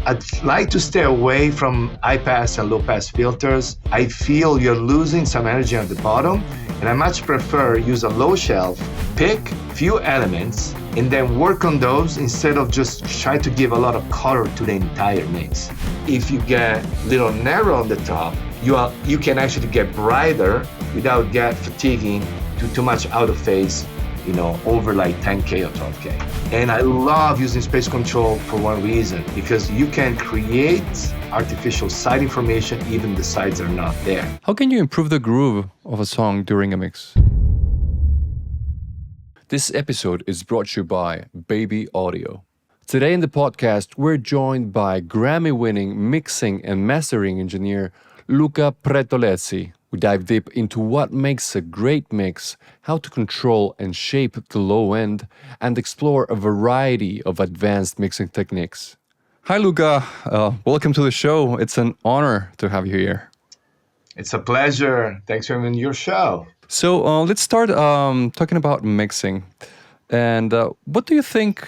I'd like to stay away from high pass and low pass filters. I feel you're losing some energy at the bottom, and I much prefer use a low shelf, pick few elements, and then work on those instead of just try to give a lot of color to the entire mix. If you get a little narrow on the top, you can actually get brighter without get fatiguing to too much out of phase, over like 10K or 12K. And I love using space control for one reason, because you can create artificial side information even the sides are not there. How can you improve the groove of a song during a mix? This episode is brought to you by Baby Audio. Today in the podcast, we're joined by Grammy-winning mixing and mastering engineer Luca Pretolesi. We dive deep into what makes a great mix, how to control and shape the low end, and explore a variety of advanced mixing techniques. Hi, Luca. Welcome to the show. It's an honor to have you here. It's a pleasure. Thanks for having me on your show. So let's start talking about mixing. And what do you think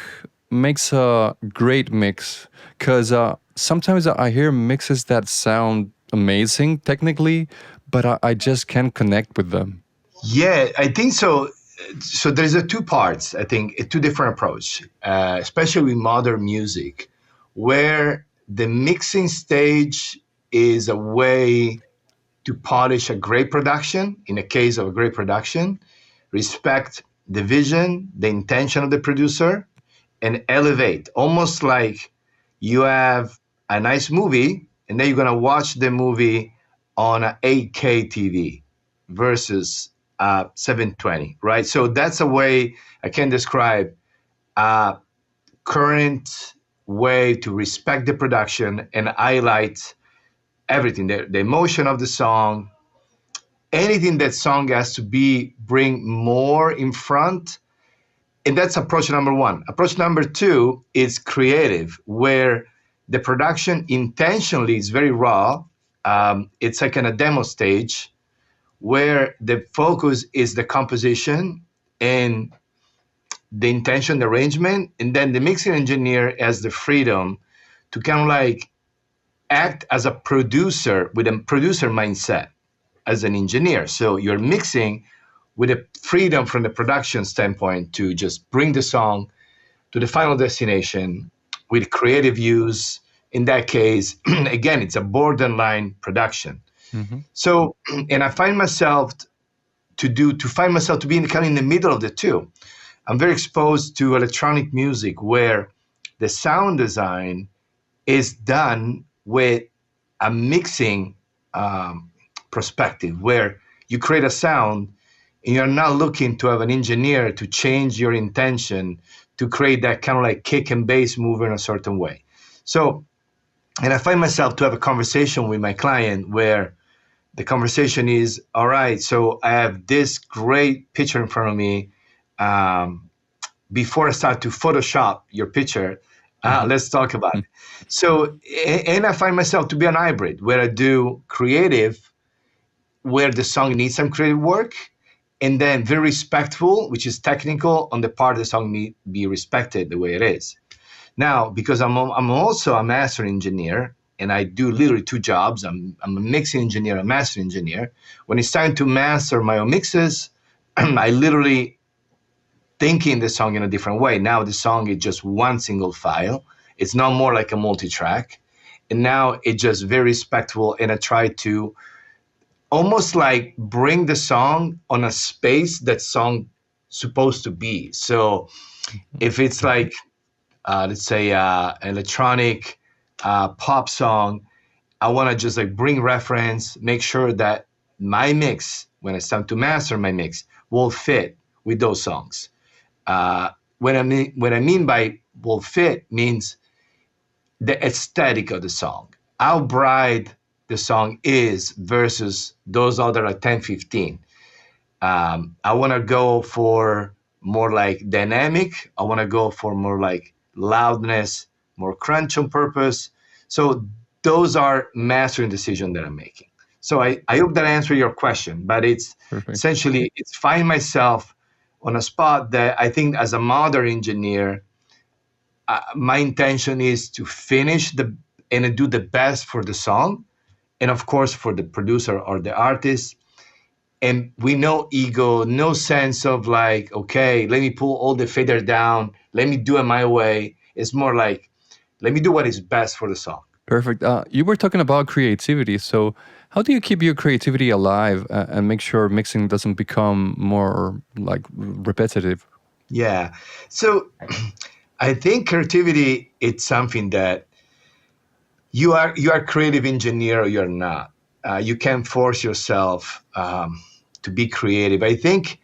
makes a great mix? Because sometimes I hear mixes that sound amazing technically, but I just can't connect with them. Yeah, I think so. So there's two parts, I think, two different approach, especially with modern music, where the mixing stage is a way to polish a great production. In the case of a great production, respect the vision, the intention of the producer, and elevate. Almost like you have a nice movie, and then you're going to watch the movie on an 8K TV versus 720, right? So that's a way I can describe a current way to respect the production and highlight everything, the emotion of the song, anything that song has to bring more in front. And that's approach number one. Approach number two is creative, where the production intentionally is very raw. It's like in a demo stage where the focus is the composition and the intention, the arrangement, and then the mixing engineer has the freedom to kind of like act as a producer with a producer mindset as an engineer. So you're mixing with a freedom from the production standpoint to just bring the song to the final destination with creative use. In that case, again, it's a borderline production. Mm-hmm. So, and I find myself to be in kind of in the middle of the two. I'm very exposed to electronic music where the sound design is done with a mixing perspective, where you create a sound and you're not looking to have an engineer to change your intention to create that kind of like kick and bass move in a certain way. So, and I find myself to have a conversation with my client where the conversation is, all right, so I have this great picture in front of me. Before I start to Photoshop your picture, let's talk about it. So, and I find myself to be an hybrid where I do creative, where the song needs some creative work, and then very respectful, which is technical, on the part of the song need be respected the way it is. Now, because I'm also a master engineer, and I do literally two jobs. I'm a mixing engineer, a master engineer. When it's time to master my own mixes, I literally thinking the song in a different way. Now the song is just one single file. It's not more like a multi-track. And now it's just very respectful, and I try to almost like bring the song on a space that song supposed to be. So if it's like, let's say electronic pop song, I want to just like bring reference, make sure that my mix, when it's time to master my mix, will fit with those songs. What I mean by will fit means the aesthetic of the song, how bright the song is versus those other like 10, 15. I want to go for more like dynamic. I want to go for more like loudness, more crunch on purpose. So those are mastering decisions that I'm making. So I hope that answered your question, but it's perfect. Essentially, it's find myself on a spot that I think as a modern engineer, my intention is to finish and I do the best for the song, and of course for the producer or the artist. And we no ego, no sense of like, okay, let me pull all the fader down, let me do it my way. It's more like, let me do what is best for the song. Perfect. You were talking about creativity. So, how do you keep your creativity alive and make sure mixing doesn't become more like repetitive? Yeah. So I think creativity, it's something that you are creative engineer or you're not. You can't force yourself to be creative. I think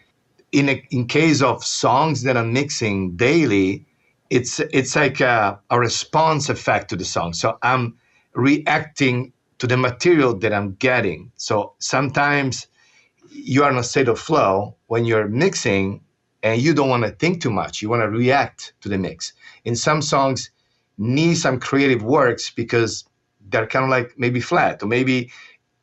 in case of songs that I'm mixing daily, it's like a response effect to the song. So I'm reacting to the material that I'm getting. So sometimes you are in a state of flow when you're mixing and you don't want to think too much. You want to react to the mix. In some songs need some creative works because they're kind of like maybe flat or maybe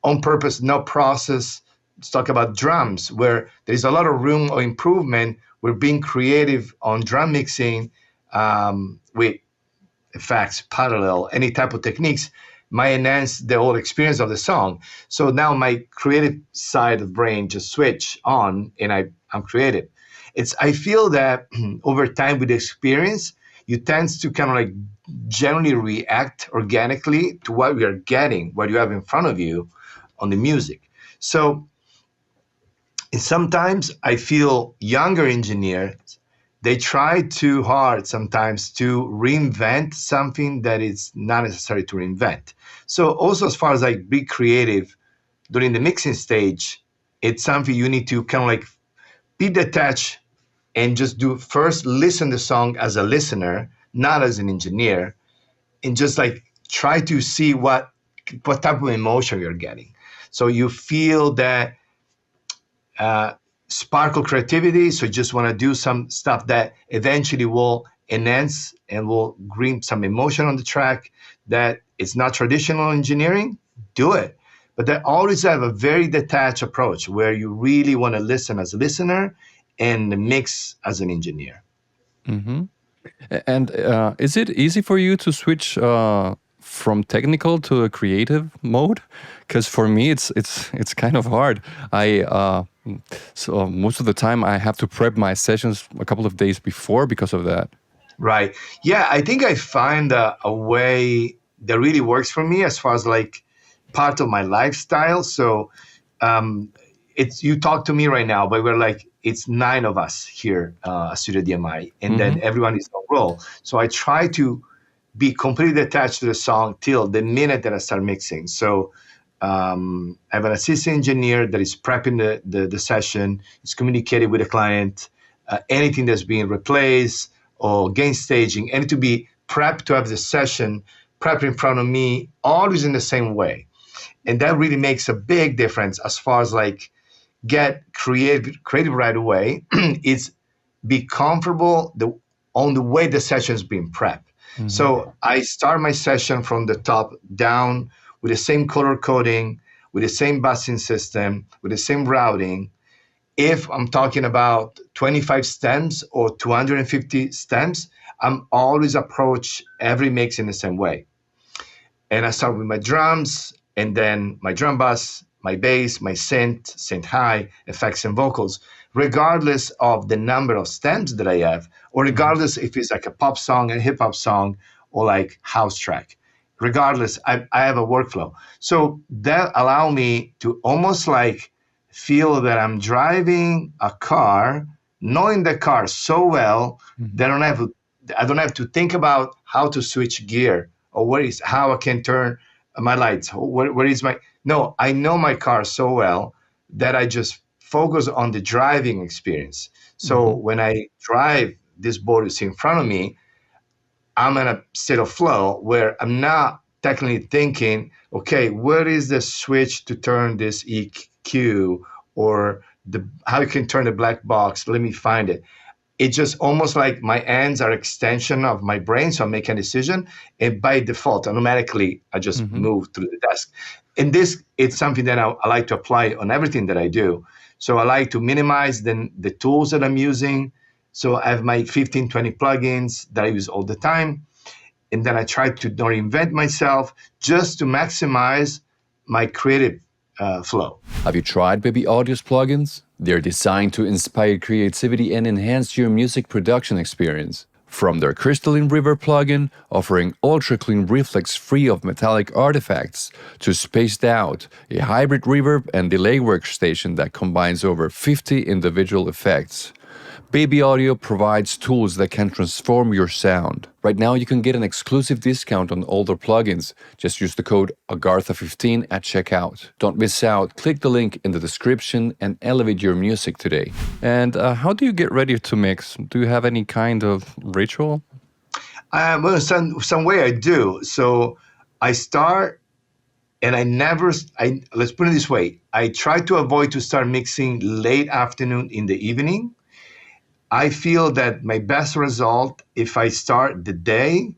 on purpose, no process. Let's talk about drums where there's a lot of room or improvement. We're being creative on drum mixing with effects, parallel, any type of techniques might enhance the whole experience of the song. So now my creative side of the brain just switch on and I'm creative. I feel that over time with experience, you tend to kind of like generally react organically to what we are getting, what you have in front of you on the music. So sometimes I feel younger engineers, they try too hard sometimes to reinvent something that is not necessary to reinvent. So also as far as like be creative during the mixing stage, it's something you need to kind of like be detached and just do first listen the song as a listener, not as an engineer, and just like try to see what type of emotion you're getting. So you feel that uh, sparkle creativity. So you just want to do some stuff that eventually will enhance and will bring some emotion on the track that it's not traditional engineering, do it. But they always have a very detached approach where you really want to listen as a listener and mix as an engineer. Hmm. And is it easy for you to switch from technical to a creative mode? Because for me, it's kind of hard. So most of the time I have to prep my sessions a couple of days before because of that. Right. Yeah, I think I find a way that really works for me as far as like part of my lifestyle. So um, it's you talk to me right now, but we're like it's 9 of us here at Studio DMI, and then Hmm. everyone is on roll. So I try to be completely attached to the song till the minute that I start mixing. So I have an assistant engineer that is prepping the session, is communicating with the client, anything that's being replaced or gain staging, and to be prepped to have the session prepped in front of me, always in the same way. And that really makes a big difference as far as like get creative right away. It's be comfortable on the way the session is being prepped. Hmm. So I start my session from the top down with the same color coding, with the same busing system, with the same routing. If I'm talking about 25 stems or 250 stems, I'm always approach every mix in the same way. And I start with my drums and then my drum bass, my bass, my synth high, effects and vocals, regardless of the number of stems that I have, or Hmm. regardless if it's like a pop song, a hip hop song, or like house track. Regardless, I have a workflow. So that allow me to almost like feel that I'm driving a car, knowing the car so well that I don't have to think about how to switch gear or how I can turn my lights. Where is my no? I know my car so well that I just focus on the driving experience. So Hmm. when I drive, this board is in front of me. I'm in a state of flow where I'm not technically thinking, okay, where is the switch to turn this EQ or how you can turn the black box? Let me find it. It's just almost like my hands are extension of my brain, so I make a decision, and by default, automatically, I just Hmm. move through the desk. And this, it's something that I like to apply on everything that I do. So I like to minimize the tools that I'm using. So I have my 15, 20 plugins that I use all the time. and then I try to not reinvent myself just to maximize my creative flow. Have you tried Baby Audio's plugins? They're designed to inspire creativity and enhance your music production experience. From their Crystalline River plugin, offering ultra clean reflex free of metallic artifacts, to Spaced Out, a hybrid reverb and delay workstation that combines over 50 individual effects. Baby Audio provides tools that can transform your sound. Right now, you can get an exclusive discount on all their plugins. Just use the code Agartha15 at checkout. Don't miss out. Click the link in the description and elevate your music today. And how do you get ready to mix? Do you have any kind of ritual? Well, some way I do. So I start, and let's put it this way. I try to avoid to start mixing late afternoon in the evening. I feel that my best result if I start the day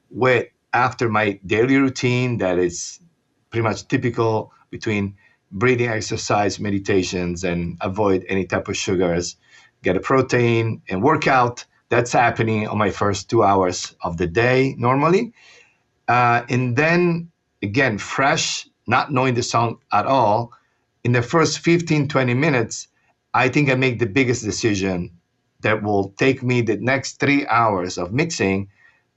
with after my daily routine that is pretty much typical between breathing exercise, meditations, and avoid any type of sugars, get a protein and workout. That's happening on my first 2 hours of the day normally. And then again, fresh, not knowing the song at all, in the first 15, 20 minutes, I think I make the biggest decision that will take me the next 3 hours of mixing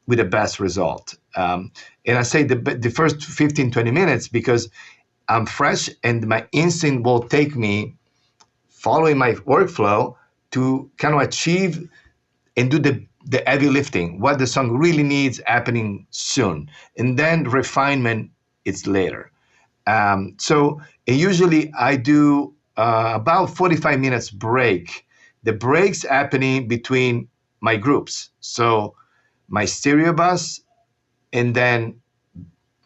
with the best result. And I say the first 15, 20 minutes because I'm fresh and my instinct will take me following my workflow to kind of achieve and do the heavy lifting, what the song really needs happening soon. And then refinement is later. So usually I do about 45 minutes break. The breaks happening between my groups. So my stereo bus, and then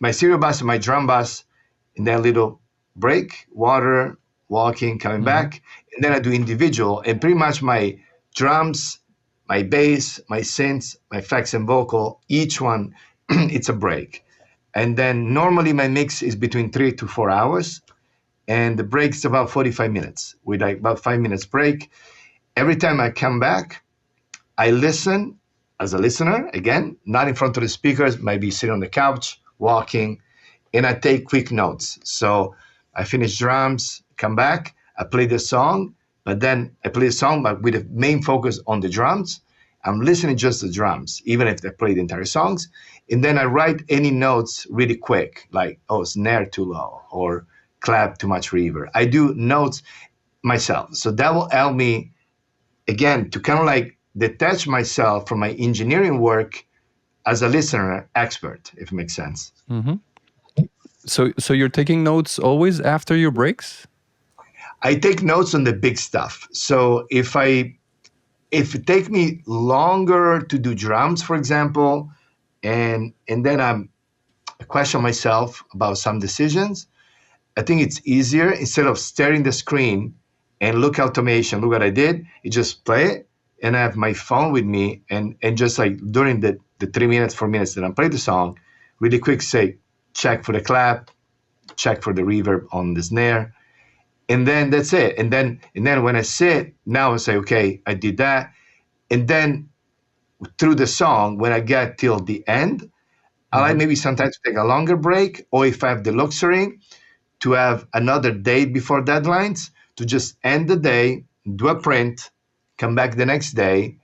my stereo bus and my drum bus, and then a little break, water, walking, coming back. And then I do individual, and pretty much my drums, my bass, my synths, my effects and vocal, each one, it's a break. And then normally my mix is between 3 to 4 hours, and the break is about 45 minutes with like about 5 minutes break. Every time I come back, I listen as a listener, again, not in front of the speakers, maybe sitting on the couch, walking, and I take quick notes. So I finish drums, come back, I play the song, but then I play the song but with the main focus on the drums. I'm listening just the drums, even if I play the entire songs. And then I write any notes really quick, like, oh, snare too low, or clap too much reverb. I do notes myself. So that will help me, again, to kind of like detach myself from my engineering work as a listener expert, if it makes sense. So you're taking notes always after your breaks? I take notes on the big stuff. So if it take me longer to do drums, for example, and then I question myself about some decisions, I think it's easier instead of staring the screen and look automation, look what I did, you just play it, and I have my phone with me, and just like during the 3 minutes, 4 minutes that I'm playing the song, really quick say, check for the clap, check for the reverb on the snare, and then that's it. And then when I sit, now I say, okay, I did that. And then through the song, when I get till the end, I like maybe sometimes take a longer break, or if I have the luxury to have another day before deadlines, to just end the day, do a print, come back the next day,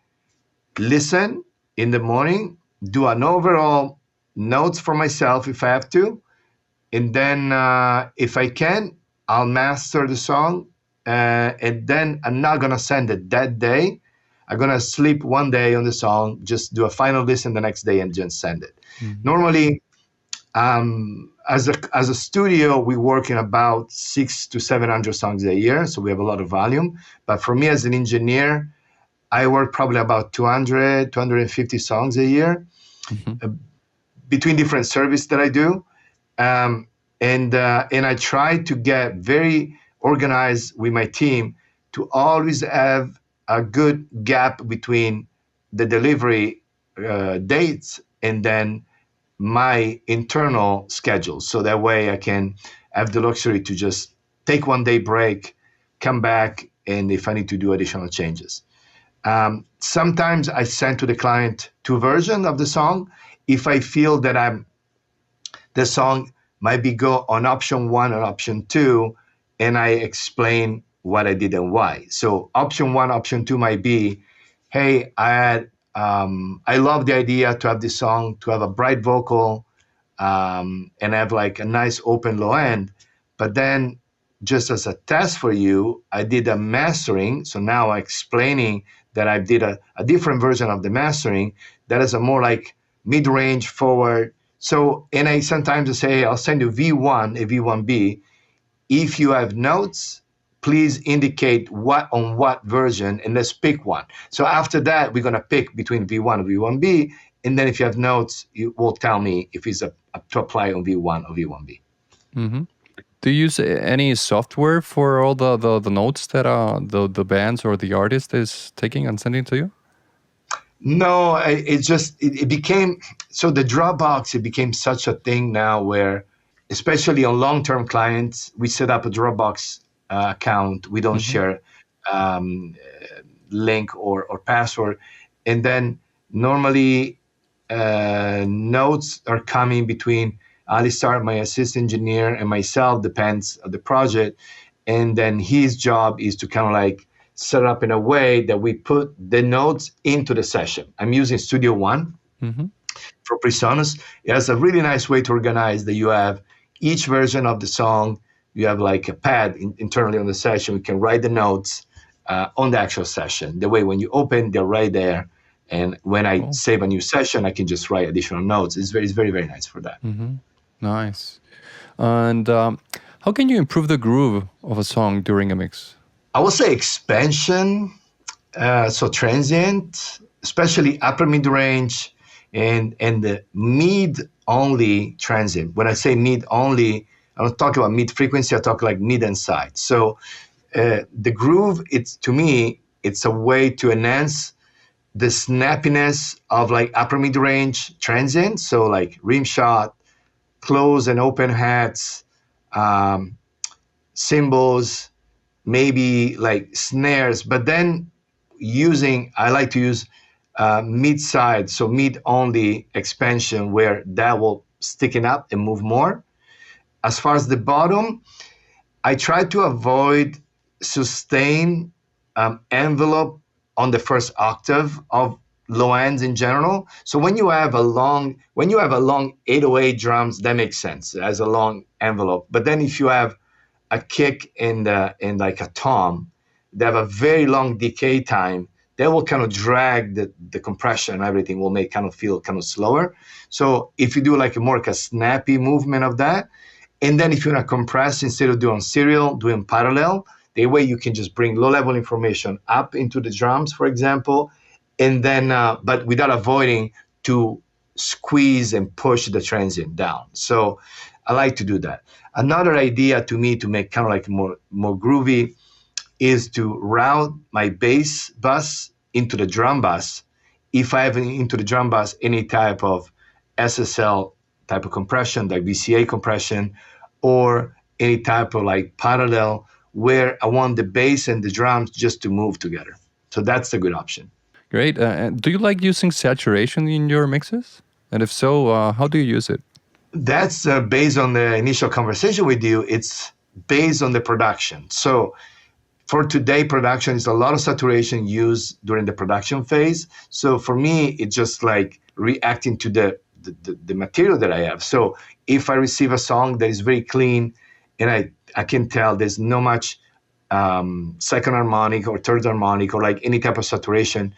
listen in the morning, do an overall notes for myself if I have to, and then if I can, I'll master the song, and then I'm not gonna send it that day. I'm gonna sleep one day on the song, just do a final listen the next day, and just send it. Normally, as a studio, we work in about 600 to 700 songs a year, so we have a lot of volume. But for me as an engineer, I work probably about 200, 250 songs a year between different services that I do. And I try to get very organized with my team to always have a good gap between the delivery dates and then my internal schedule. So that way I can have the luxury to just take one day break, come back, and if I need to do additional changes. Sometimes I send to the client two versions of the song, If I feel that the song might be go on option one or option two, and I explain what I did and why. So option one, option two might be, hey, I love the idea to have this song to have a bright vocal, and have like a nice open low end. But then, just as a test for you, I did a mastering. So now I'm explaining that I did a different version of the mastering that is a more like mid range forward. So, and I sometimes say, hey, I'll send you V1, a V1B. If you have notes, please indicate what on what version, and let's pick one. So after that, we're going to pick between V1 and V1B. And then if you have notes, you will tell me if it's to apply on V1 or V1B. Hmm. Do you use any software for all the notes that the bands or the artist is taking and sending to you? No, it became, so the Dropbox, it became such a thing now where, especially on long-term clients, we set up a Dropbox account. We don't Hmm. share um, link or password. And then normally notes are coming between Alistar, my assistant engineer, and myself, depends on the project. And then his job is to kind of like set up in a way that we put the notes into the session. I'm using Studio One Hmm. for Presonus. It has a really nice way to organize that you have each version of the song. You have like a pad internally on the session. You can write the notes on the actual session. The way when you open, they're right there. And when I Cool. save a new session, I can just write additional notes. It's very, very nice for that. Hmm. Nice. And how can you improve the groove of a song during a mix? I would say expansion, so transient, especially upper mid range and the mid only transient. When I say mid only, I don't talk about mid frequency. I talk like mid and side. So the groove, it's to me, it's a way to enhance the snappiness of like upper mid range transient. So like rim shot, close and open hats, um, cymbals, maybe like snares, but then I like to use mid side, so mid only expansion where that will sticken up and move more. As far as the bottom, I try to avoid sustain envelope on the first octave of low ends in general. So when you have a long 808 drums, that makes sense as a long envelope. But then if you have a kick and like a tom, they have a very long decay time. They will kind of drag the compression and everything will make kind of feel kind of slower. So if you do like a more like a snappy movement of that, and then if you want to compress instead of doing serial, doing parallel, the way you can just bring low level information up into the drums, for example, and then but without avoiding to squeeze and push the transient down. So I like to do that. Another idea to me to make kind of like more groovy is to route my bass bus into the drum bus. If I have into the drum bus any type of SSL type of compression, like VCA compression, or any type of like parallel where I want the bass and the drums just to move together. So that's a good option. Great. And do you like using saturation in your mixes? And if so, how do you use it? That's based on the initial conversation with you. It's based on the production. So for today, production is a lot of saturation used during the production phase. So for me, it's just like reacting to the material that I have. So if I receive a song that is very clean and I can tell there's no much second harmonic or third harmonic or like any type of saturation,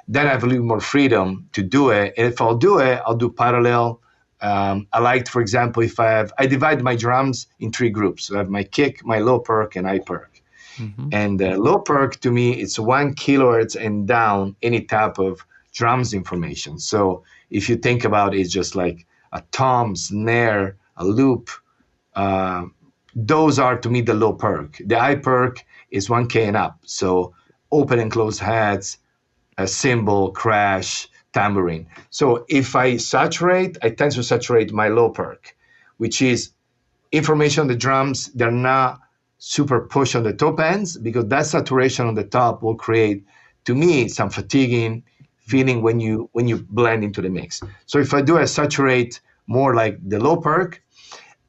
then I have a little more freedom to do it. And if I'll do it, I'll do parallel. I like, for example, I divide my drums in three groups. So I have my kick, my low perk, and high perk. Hmm. And low perk to me, it's 1 kilohertz and down any type of drums information. So if you think about it, it's just like a tom, snare, a loop. Uh, those are to me the low perk. The high perk is 1K and up. So open and closed hats, a cymbal, crash, tambourine. So if I saturate, I tend to saturate my low perk, which is information on the drums. They're not super push on the top ends because that saturation on the top will create, to me, some fatiguing feeling when you blend into the mix. So if I do a saturate more like the low perk,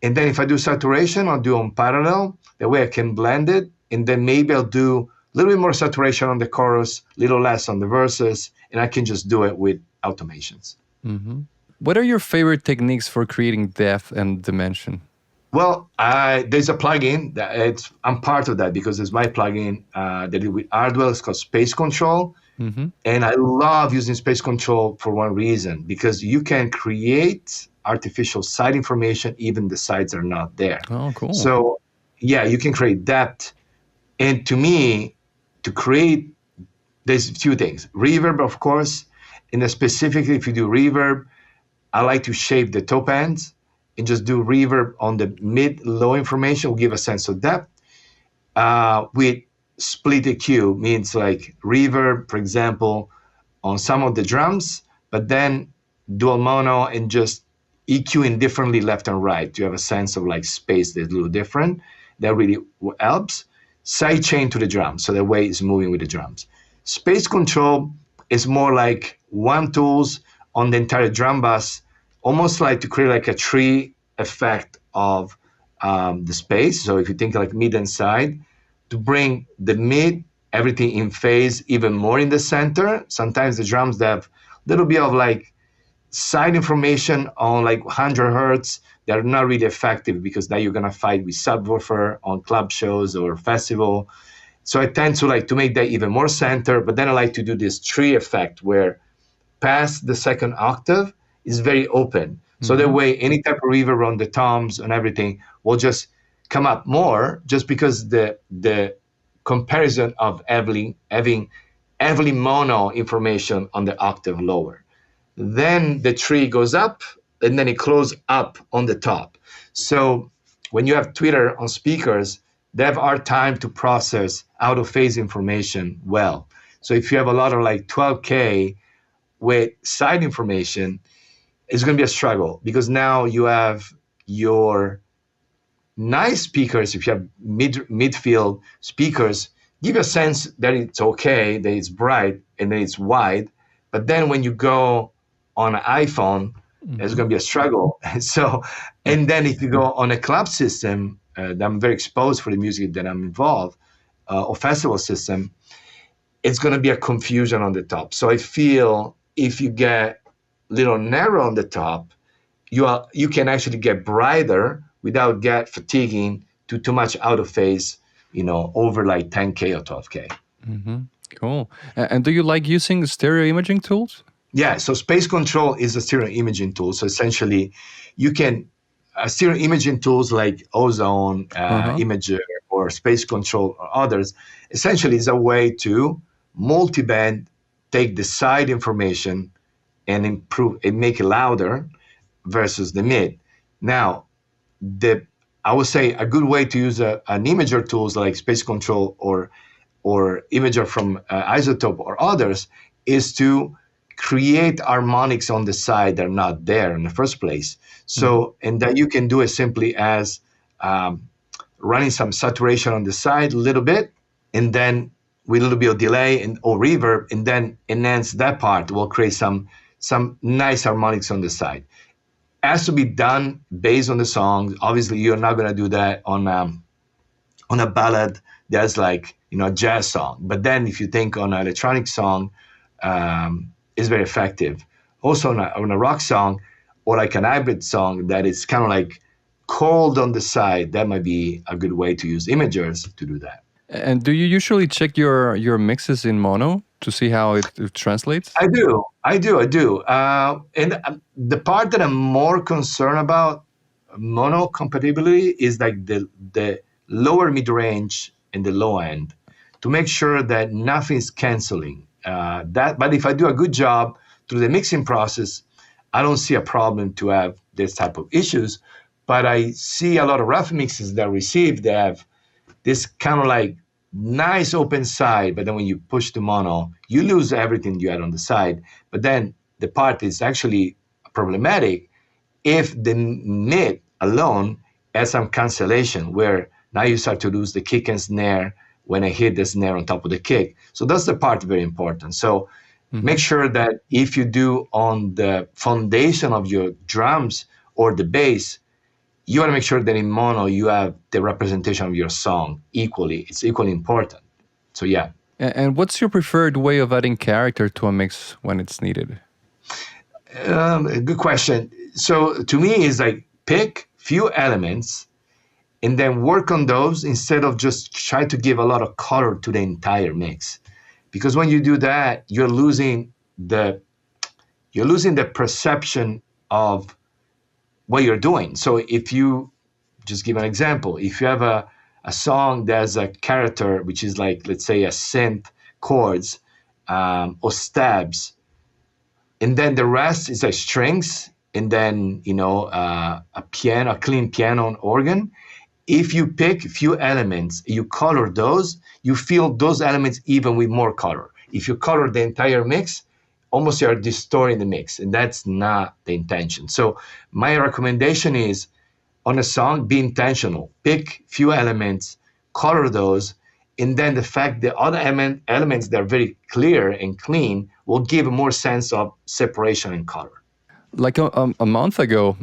and then if I do saturation, I'll do on parallel. That way I can blend it, and then maybe I'll do a little bit more saturation on the chorus, a little less on the verses, and I can just do it with automations. What are your favorite techniques for creating depth and dimension? Well, there's a plugin I'm part of that because it's my plugin that is with Hardwell. It's called Space Control, and I love using Space Control for one reason, because you can create artificial side information even the sides are not there. Oh, cool. So yeah, you can create depth, and to me, to create, there's a few things. Reverb, of course, and then specifically if you do reverb, I like to shape the top ends and just do reverb on the mid-low information will give a sense of depth. With split EQ means like reverb, for example, on some of the drums, but then dual mono and just EQing differently left and right. You have a sense of like space that's a little different. That really helps. Sidechain to the drums, so the way it's moving with the drums. Space control is more like one tools on the entire drum bus, almost like to create like a tree effect of the space. So if you think like mid and side, to bring the mid, everything in phase, even more in the center. Sometimes the drums have a little bit of like side information on like 100 hertz. They're not really effective because now you're gonna fight with subwoofer on club shows or festival. So I tend to like to make that even more center, but then I like to do this tree effect where past the second octave is very open. So that way, any type of reverb on the toms and everything will just come up more, just because the comparison of having heavily mono information on the octave lower. Then the tree goes up, and then it closes up on the top. So when you have Twitter on speakers, they have hard time to process out of phase information well. So if you have a lot of like 12K with side information, it's going to be a struggle, because now you have your nice speakers. If you have midfield speakers, give you a sense that it's okay, that it's bright and that it's wide. But then when you go on an iPhone, it's going to be a struggle. So, and then if you go on a club system, that I'm very exposed for the music that I'm involved, or festival system, it's going to be a confusion on the top. So I feel if you get a little narrow on the top, you can actually get brighter without get fatiguing to too much out of phase, over like 10K or 12K. Cool. And do you like using stereo imaging tools? Yeah, so Space Control is a stereo imaging tool. So essentially, you can stereo imaging tools like Ozone, Imager, or Space Control, or others. Essentially, is a way to multiband, take the side information and improve and make it louder versus the mid. Now, I would say a good way to use an imager tools like Space Control or imager from Isotope or others is to create harmonics on the side that are not there in the first place. So, and that you can do it simply as running some saturation on the side a little bit, and then with a little bit of delay or reverb, and then enhance that part. Will create some nice harmonics on the side. Has to be done based on the song. Obviously, you're not going to do that on a ballad that's like a jazz song. But then if you think on an electronic song, it's very effective. Also on a rock song or like an hybrid song that is kind of like cold on the side, that might be a good way to use imagers to do that. And do you usually check your mixes in mono to see how it translates? I do. And the part that I'm more concerned about mono compatibility is like the lower mid-range and the low end, to make sure that nothing's canceling. But if I do a good job through the mixing process, I don't see a problem to have this type of issues. But I see a lot of rough mixes that I receive that have this kind of like nice open side, but then when you push the mono, you lose everything you had on the side. But then the part is actually problematic if the mid alone has some cancellation, where now you start to lose the kick and snare when I hit the snare on top of the kick. So that's the part very important. So Make sure that if you do on the foundation of your drums or the bass, you want to make sure that in mono you have the representation of your song equally. It's equally important. So yeah. And what's your preferred way of adding character to a mix when it's needed? Good question. So to me, it's like pick few elements and then work on those instead of just try to give a lot of color to the entire mix. Because when you do that, you're losing the perception of what you're doing. So if you just give an example, if you have a song that has a character which is like, let's say, a synth chords or stabs, and then the rest is like strings, and then a piano, a clean piano and organ. If you pick a few elements, you color those, you feel those elements even with more color. If you color the entire mix, almost you are distorting the mix, and that's not the intention. So my recommendation is on a song, be intentional. Pick few elements, color those, and then the fact the other elements that are very clear and clean will give a more sense of separation and color. Like a month ago,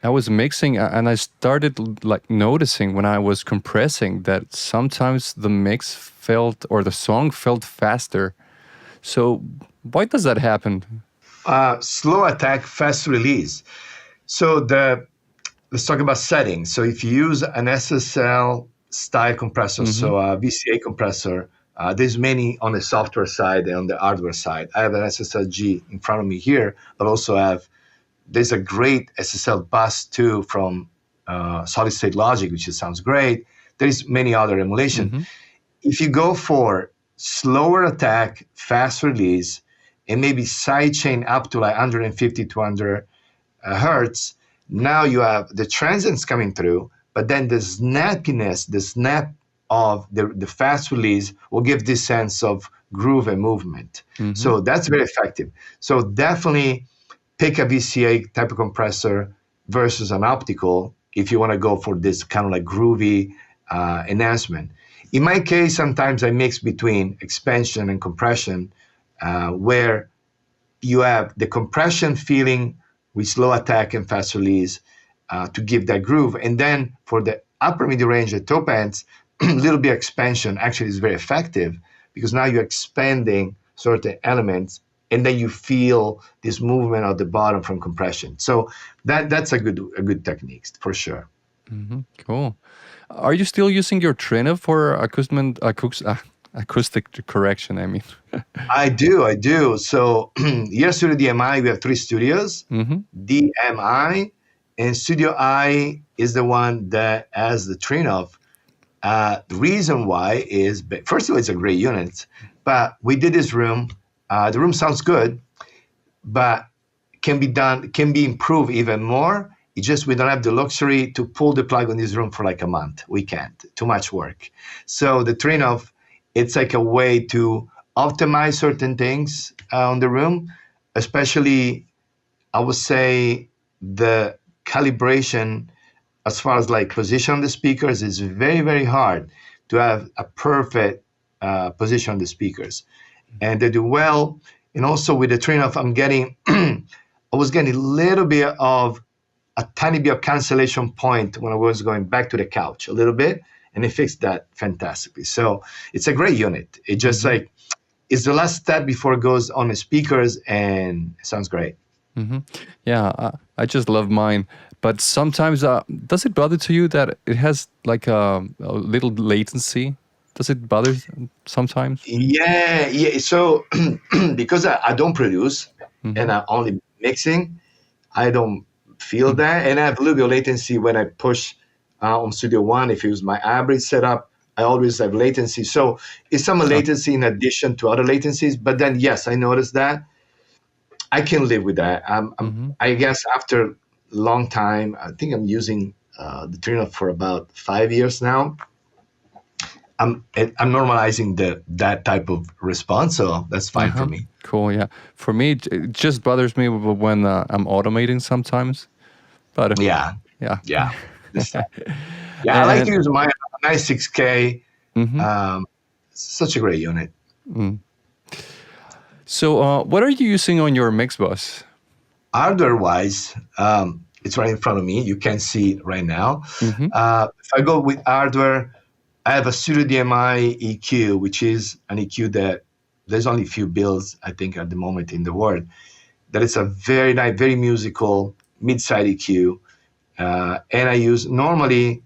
I was mixing and I started like noticing when I was compressing that sometimes the mix felt or the song felt faster. So why does that happen? Slow attack, fast release. So let's talk about settings. So if you use an SSL style compressor, so a VCA compressor, there's many on the software side and on the hardware side. I have an SSLG in front of me here, but also there's a great SSL bus too from Solid State Logic, which sounds great. There's many other emulation. If you go for slower attack, fast release, and maybe sidechain up to like 150, 200 hertz, now you have the transients coming through, but then the snappiness, the snap of the fast release will give this sense of groove and movement. So that's very effective. So definitely pick a VCA type of compressor versus an optical if you want to go for this kind of like groovy enhancement. In my case, sometimes I mix between expansion and compression, where you have the compression feeling with slow attack and fast release to give that groove. And then for the upper mid-range, the top ends, a little bit of expansion actually is very effective because now you're expanding certain elements and then you feel this movement at the bottom from compression. So that's a good technique for sure. Cool. Are you still using your Trina for acoustic correction? I mean, I do. So here at Studio DMI, we have 3 studios. DMI and Studio I is the one that has the Trinov. The reason why is, first of all, it's a great unit, but we did this room. The room sounds good, but can be improved even more. It's just we don't have the luxury to pull the plug on this room for like a month. We can't. Too much work. So the Trinov, it's like a way to optimize certain things on the room, especially, I would say, the calibration as far as like position on the speakers is very, very hard to have a perfect position on the speakers. And they do well. And also with the Trinov, I was getting a little bit of a tiny bit of cancellation point when I was going back to the couch a little bit, and it fixed that fantastically. So it's a great unit. It just like, it's the last step before it goes on the speakers, and it sounds great. Yeah, I just love mine. But sometimes, does it bother to you that it has like a little latency? Does it bother sometimes? Yeah. So because I don't produce and I'm only mixing, I don't feel that. And I have a little bit of latency when I push on Studio One. If you use my hybrid setup, I always have latency. So it's some latency in addition to other latencies. But then, yes, I noticed that. I can live with that. I guess after a long time, I think I'm using the Trino for about 5 years now. I'm normalizing that type of response, so that's fine for me. Cool, yeah. For me, it just bothers me when I'm automating sometimes. But yeah. This time. Yeah, I like to use my 96K. Such a great unit. So, what are you using on your mix bus? Hardware-wise, it's right in front of me. You can see it right now. Mm-hmm. If I go with hardware, I have a Studio DMI EQ, which is an EQ that there's only a few builds, I think, at the moment in the world. That is a very nice, very musical mid-side EQ. And I use normally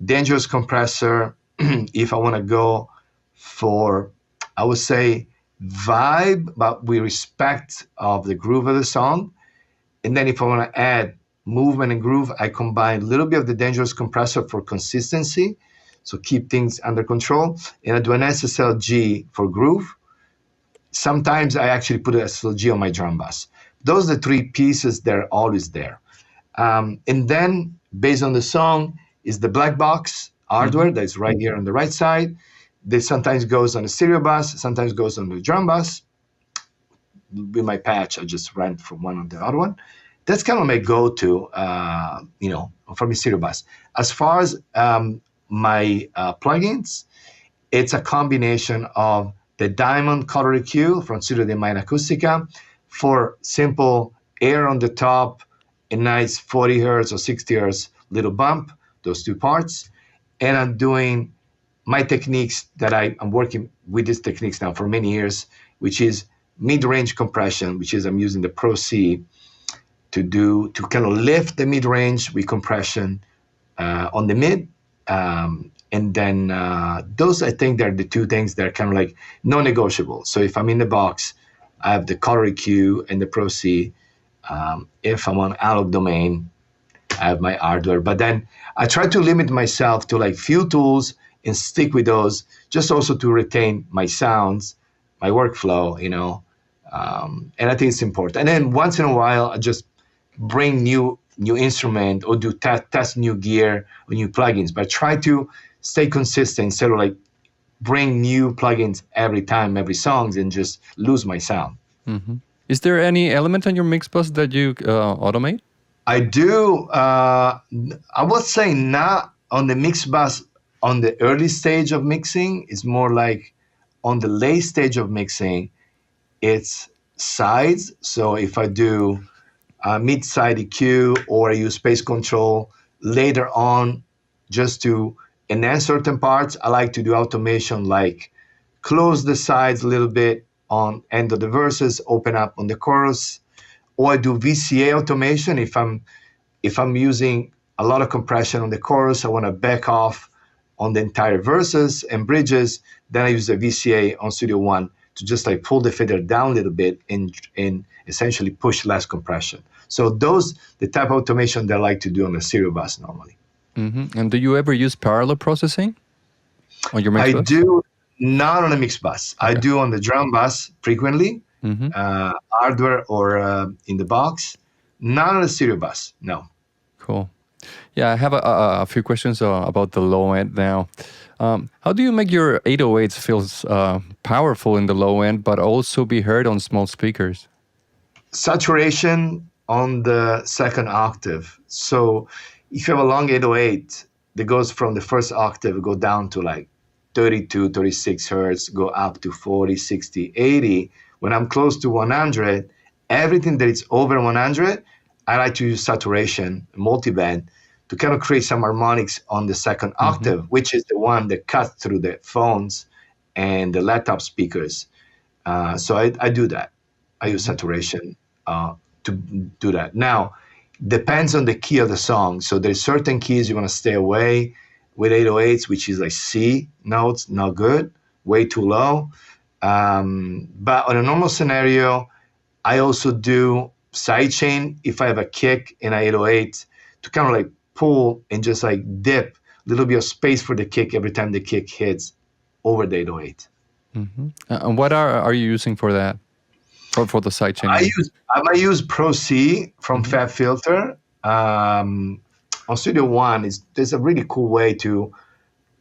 dangerous compressor if I want to go for, I would say, vibe, but with respect of the groove of the song. And then if I want to add movement and groove, I combine a little bit of the dangerous compressor for consistency, so keep things under control. And I do an SSLG for groove. Sometimes I actually put an SSLG on my drum bass. Those are the three pieces that are always there. And then based on the song is the black box Mm-hmm. hardware that's right here on the right side. This sometimes goes on the stereo bus, sometimes goes on the drum bus. With my patch, I just ran from one on the other one. That's kind of my go-to, from the stereo bus. As far as my plugins, it's a combination of the Diamond Color EQ from Studio di Mine Acustica for simple air on the top, a nice 40 hertz or 60 hertz little bump, those two parts. And I'm doing my techniques that I'm working with these techniques now for many years, which is mid-range compression, which is I'm using the Pro C to kind of lift the mid-range with compression on the mid. And then those, I think, they're the two things that are kind of like non-negotiable. So if I'm in the box, I have the Color EQ and the Pro C. If I'm on analog domain, I have my hardware. But then I try to limit myself to like few tools and stick with those, just also to retain my sounds, my workflow. And I think it's important. And then once in a while, I just bring new instrument or do test new gear or new plugins. But try to stay consistent instead of like bring new plugins every time, every songs, and just lose my sound. Mm-hmm. Is there any element on your mix bus that you automate? I do. I would say not on the mix bus on the early stage of mixing. It's more like on the late stage of mixing. It's sides. So if I do mid-side EQ or I use space control later on, just to enhance certain parts, I like to do automation like close the sides a little bit on end of the verses, open up on the chorus, or I do VCA automation if I'm using a lot of compression on the chorus, I want to back off on the entire verses and bridges. Then I use the VCA on Studio One to just like pull the fader down a little bit and essentially push less compression. So those the type of automation that I like to do on a stereo bus normally. Mm-hmm. And do you ever use parallel processing on your mix I bus? do not on a mix bus. I Okay. do on the drum bus frequently, Mm-hmm. hardware or in the box. Not on a stereo bus. No. Cool. Yeah, I have a few questions about the low end now. How do you make your 808s feel powerful in the low end, but also be heard on small speakers? Saturation on the second octave. So if you have a long 808 that goes from the first octave, go down to like 32, 36 hertz, go up to 40, 60, 80. When I'm close to 100, everything that is over 100, I like to use saturation, multiband, to kind of create some harmonics on the second Mm-hmm. octave, which is the one that cuts through the phones and the laptop speakers. So I do that. I use Mm-hmm. saturation to do that. Now, depends on the key of the song. So there's certain keys you want to stay away with 808s, which is like C notes, not good, way too low. But on a normal scenario, I also do sidechain if I have a kick in a 808 to kind of like pull and just like dip a little bit of space for the kick every time the kick hits over the 808. Mm-hmm. And what are you using for that? For the sidechain, I mean. I might use Pro C from Mm-hmm. Fab Filter. On Studio One, there's a really cool way to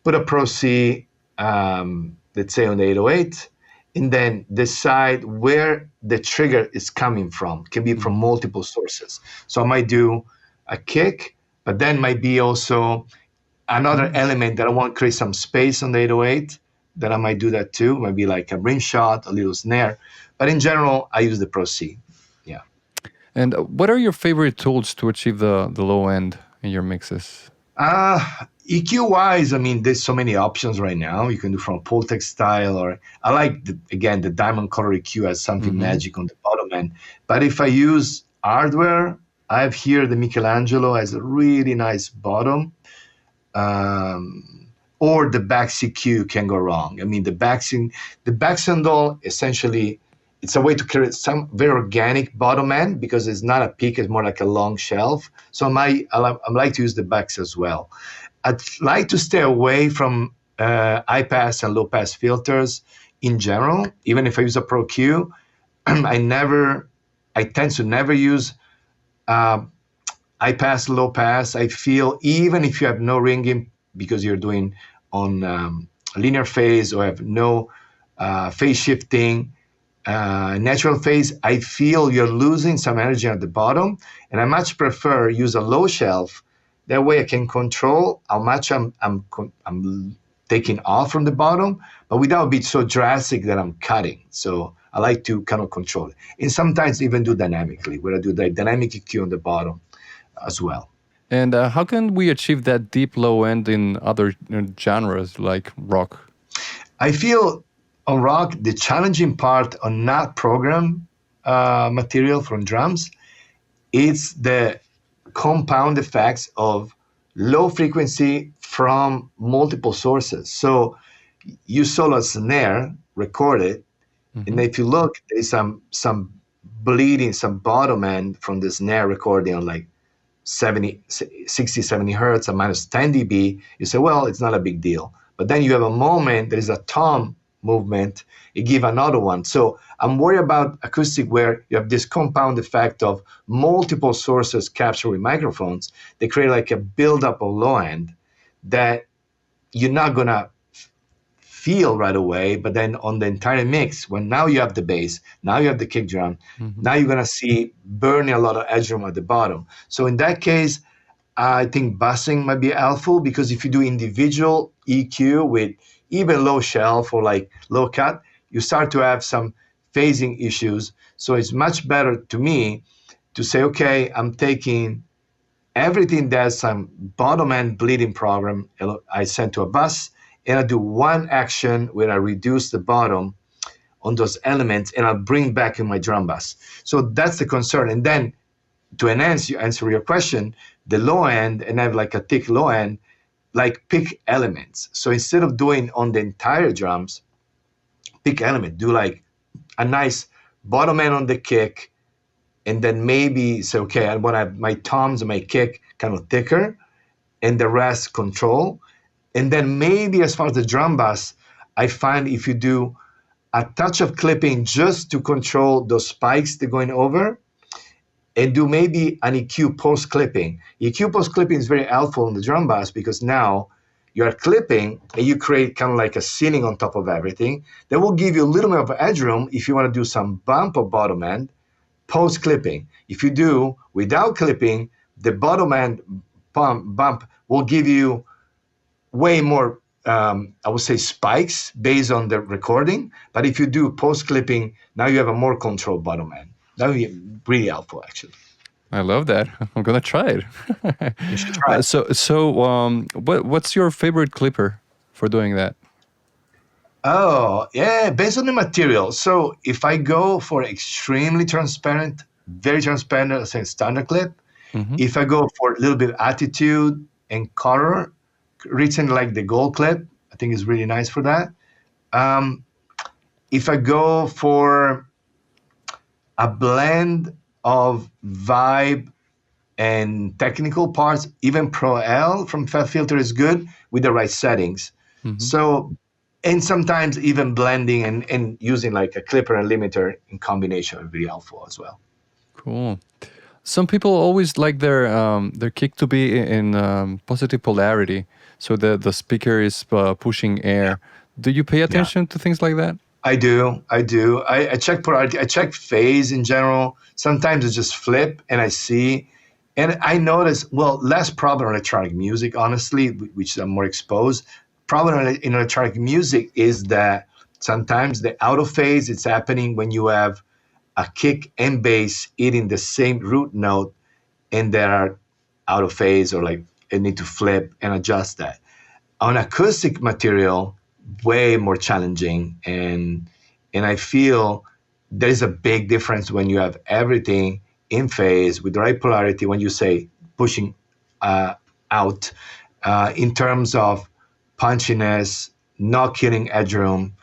put a Pro C, let's say on the 808, and then decide where the trigger is coming from. It can be from Mm-hmm. multiple sources. So I might do a kick, but then might be also another Mm-hmm. element that I want to create some space on the 808. then I might do that too. Maybe like a rim shot, a little snare. But in general, I use the Pro C. Yeah. And what are your favorite tools to achieve the low end in your mixes? EQ wise, I mean, there's so many options right now. You can do from Pultec style, or I like again the diamond color EQ as something Mm-hmm. magic on the bottom end. But if I use hardware, I have here the Michelangelo has a really nice bottom. Um, or the back CQ can go wrong. I mean, the back sandal essentially it's a way to create some very organic bottom end because it's not a peak; it's more like a long shelf. So I like to use the backs as well. I'd like to stay away from high pass and low pass filters in general. Even if I use a Pro Q, I tend to never use uh, high pass, low pass. I feel even if you have no ringing because you're doing on linear phase or have no phase shifting, natural phase, I feel you're losing some energy at the bottom, and I much prefer use a low shelf. That way, I can control how much I'm taking off from the bottom, but without being so drastic that I'm cutting. So I like to kind of control it, and sometimes even do dynamically, where I do the dynamic EQ on the bottom as well. And how can we achieve that deep low end in other genres like rock? I feel on rock the challenging part on not program material from drums. It's the compound effects of low frequency from multiple sources. So you solo a snare recorded, and Mm-hmm. if you look, there's some bleeding, some bottom end from the snare recording on like 70, 60, 70 hertz at minus 10 dB. You say, well, it's not a big deal. But then you have a moment, there is a tom movement, you give another one. So I'm worried about acoustic where you have this compound effect of multiple sources captured with microphones. They create like a buildup of low end that you're not gonna feel right away, but then on the entire mix, when now you have the bass, now you have the kick drum, Mm-hmm. now you're gonna see burning a lot of edge room at the bottom. So in that case, I think busing might be helpful because if you do individual EQ with even low shelf or like low cut, you start to have some phasing issues. So it's much better to me to say, okay, I'm taking everything that's some bottom end bleeding program I send to a bus, and I do one action where I reduce the bottom on those elements and I'll bring back in my drum bus. So that's the concern. And then to enhance you answer your question, the low end and have like a thick low end, like pick elements. So instead of doing on the entire drums, pick element, do like a nice bottom end on the kick, and then maybe say, okay, I want to have my toms and my kick kind of thicker, and the rest control. And then maybe as far as the drum bass, I find if you do a touch of clipping just to control those spikes that are going over, and do maybe an EQ post clipping. EQ post clipping is very helpful in the drum bass because now you are clipping and you create kind of like a ceiling on top of everything. That will give you a little bit of edge room if you want to do some bump of bottom end post clipping. If you do without clipping, the bottom end bump will give you way more, I would say, spikes based on the recording. But if you do post clipping, now you have a more controlled bottom end. That would be really helpful, actually. I love that. I'm gonna try it. You should try it. What's your favorite clipper for doing that? Oh, yeah, based on the material. So if I go for extremely transparent, very transparent, let's say standard clip, Mm-hmm. if I go for a little bit of attitude and color, written like the gold clip, I think is really nice for that. Um, if I go for a blend of vibe and technical parts, even Pro L from Fat Filter is good with the right settings. Mm-hmm. So, and sometimes even blending and using like a clipper and limiter in combination would be helpful as well. Cool. Some people always like their kick to be in positive polarity, so the speaker is pushing Yeah. air. Do you pay Yeah. attention to things like that? I do. I do. I check polarity. I check phase in general. Sometimes I just flip and I see. And I notice, well, less problem on electronic music, honestly, which I'm more exposed. problem in electronic music is that sometimes the out of phase is happening when you have a kick and bass hitting the same root note, and they are out of phase, or like I need to flip and adjust that. On acoustic material, way more challenging, and I feel there's a big difference when you have everything in phase with the right polarity. When you say pushing uh, out, in terms of punchiness, not killing headroom,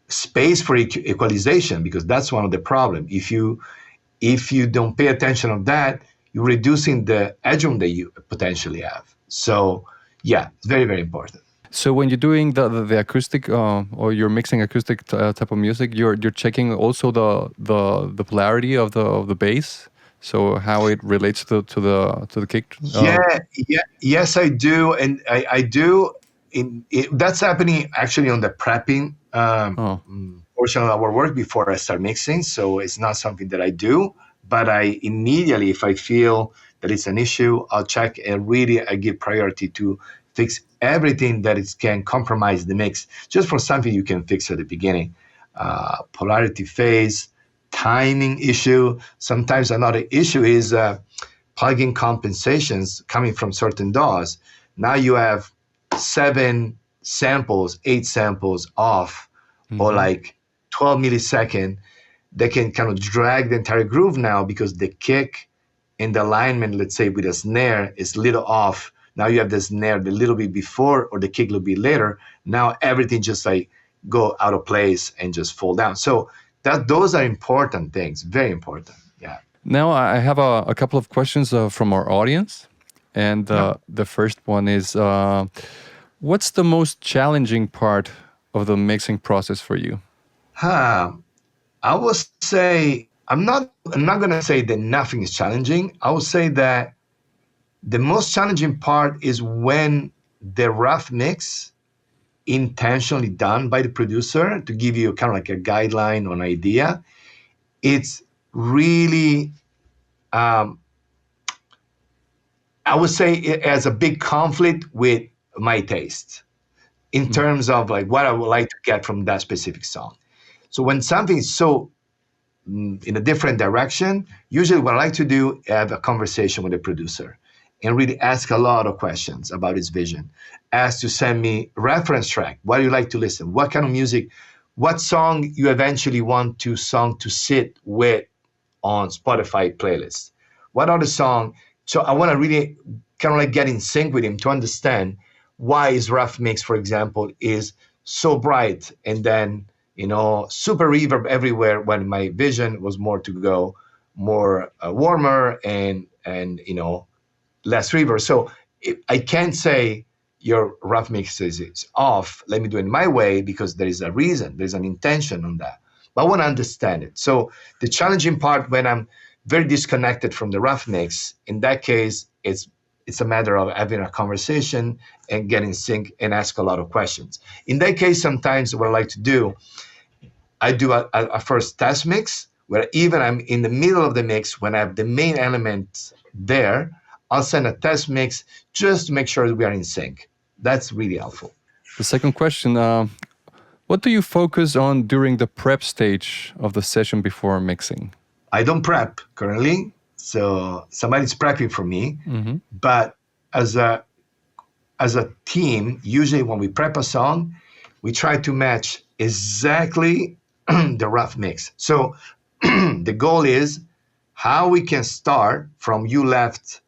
space for equalization, because that's one of the problem. If you don't pay attention of that, you're reducing the headroom that you potentially have. So yeah, it's very, very important. So when you're doing the acoustic or you're mixing acoustic type of music, you're checking also the polarity of the bass, so how it relates to the kick. Yeah, yeah, yes, I do, and I do. That's happening actually on the prepping Oh, portion of our work before I start mixing. So it's not something that I do, but I immediately, if I feel that it's an issue, I'll check, and really I give priority to fix everything that it can compromise the mix. Just for something you can fix at the beginning, polarity, phase, timing issue. Sometimes another issue is plugin compensations coming from certain DAWs. Now you have 7 samples, 8 samples off, or hmm, like 12 millisecond. They can kind of drag the entire groove now because the kick and the alignment, let's say with a snare, is a little off. Now you have the snare a little bit before or the kick a little bit later. Now everything just like go out of place and just fall down. So those are important things, very important. Yeah. now I have a couple of questions from our audience, and Yeah. the first one is, what's the most challenging part of the mixing process for you? Huh. I will say I'm not gonna say that nothing is challenging. I will say that the most challenging part is when the rough mix intentionally done by the producer to give you kind of like a guideline or an idea. It's really um, I would say it has a big conflict with my taste in Mm, terms of like what I would like to get from that specific song. So when something is so in a different direction, usually what I like to do is have a conversation with the producer and really ask a lot of questions about his vision. Ask to send me reference track. What do you like to listen? What kind of music? What song you eventually want to song to sit with on Spotify playlists? What are the song? So I want to really kind of like get in sync with him to understand why his rough mix, for example, is so bright and then super reverb everywhere when my vision was more to go more warmer and less reverb. So I can't say your rough mix is off. Let me do it my way because there is a reason, there's an intention on that. But I want to understand it. So the challenging part when I'm very disconnected from the rough mix, in that case, it's a matter of having a conversation and getting sync and ask a lot of questions. In that case, sometimes what I like to do, I do a first test mix where even I'm in the middle of the mix when I have the main element there, I'll send a test mix just to make sure that we are in sync. That's really helpful. The second question, what do you focus on during the prep stage of the session before mixing? I don't prep currently, so somebody's prepping for me. Hmm. But as a team, usually when we prep a song, we try to match exactly the rough mix. So the goal is how we can start from you left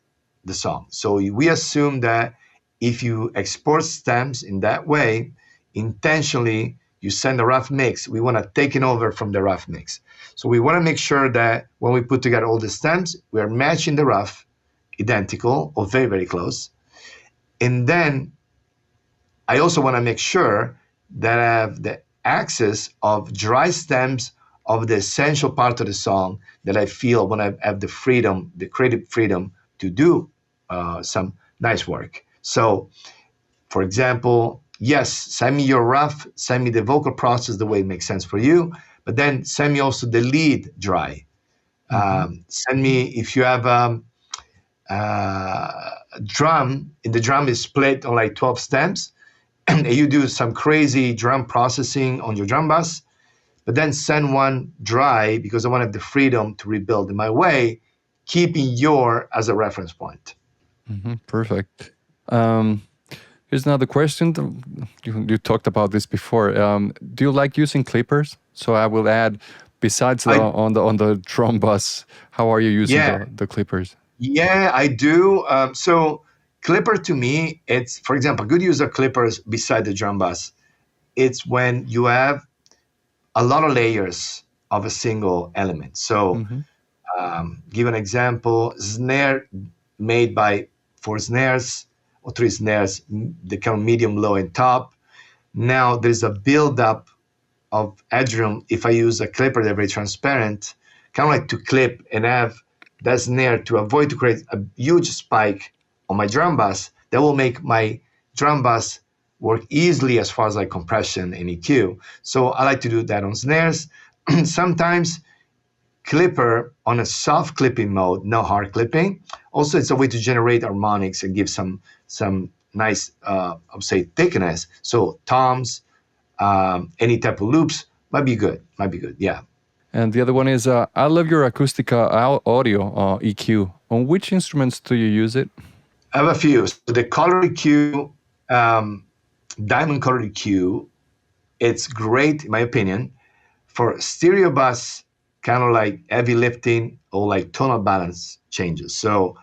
the song. So we assume that if you export stems in that way, intentionally you send a rough mix, we want to take it over from the rough mix. So we want to make sure that when we put together all the stems, we are matching the rough identical or very, very close. And then I also want to make sure that I have the access of dry stems of the essential part of the song that I feel when I have the freedom, the creative freedom to do some nice work. So, for example, yes, send me your rough, send me the vocal process the way it makes sense for you, but then send me also the lead dry. Hmm. Send me if you have uh, drum, and the drum is split on like 12 stems, you do some crazy drum processing on your drum bus, but then send one dry because I want to have the freedom to rebuild in my way, keeping your as a reference point. Perfect. Um, Here's another question. You talked about this before. Do you like using clippers? So I will add, besides I on the drum bus, how are you using Yeah, the clippers? yeah, I do. So clipper to me, it's for example, good use of clippers beside the drum bus. It's when you have a lot of layers of a single element. So Hmm. give an example: snare made by four snares or three snares, the kind of medium, low, and top. Now there's a buildup of headroom if I use a clipper that's very transparent, kind of like to clip and have that snare to avoid to create a huge spike on my drum bass. That will make my drum bass work easily as far as like compression and EQ. So I like to do that on snares. Sometimes clipper on a soft clipping mode, no hard clipping. Also, it's a way to generate harmonics and give some nice, I would say, thickness. So toms, any type of loops might be good. Might be good. Yeah. And the other one is, I love your Acoustica audio EQ. On which instruments do you use it? I have a few. So the color EQ, diamond color EQ, it's great in my opinion for stereo bus, kind of like heavy lifting or like tonal balance changes. So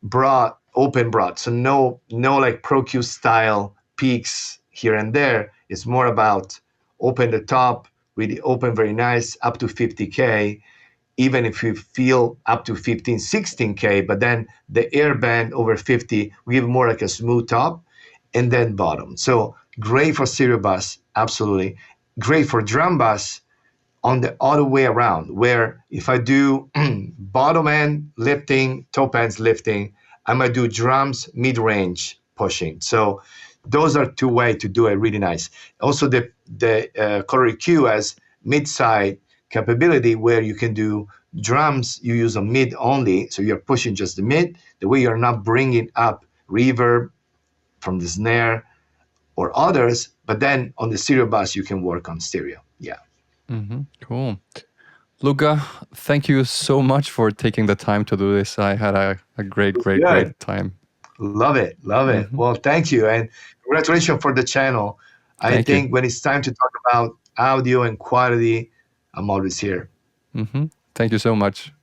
broad, open broad. So no like Pro Q style peaks here and there. It's more about open the top, really open very nice, up to 50K, even if you feel up to 15, 16K, but then the air band over 50, we give more like a smooth top and then bottom. So great for stereo bus, absolutely. Great for drum bus on the other way around, where if I do bottom end lifting, top ends lifting, I might do drums mid range pushing. So those are two ways to do it really nice. Also, the color EQ has mid side capability where you can do drums. You use a mid only, so you're pushing just the mid. The way you're not bringing up reverb from the snare or others, but then on the stereo bus you can work on stereo. Yeah. Cool. Luca, thank you so much for taking the time to do this. I had a great, great, Good. great time. Love it. Love it. Hmm. Well, thank you. And congratulations for the channel. I Thank you. think when it's time to talk about audio and quality, I'm always here. Thank you so much.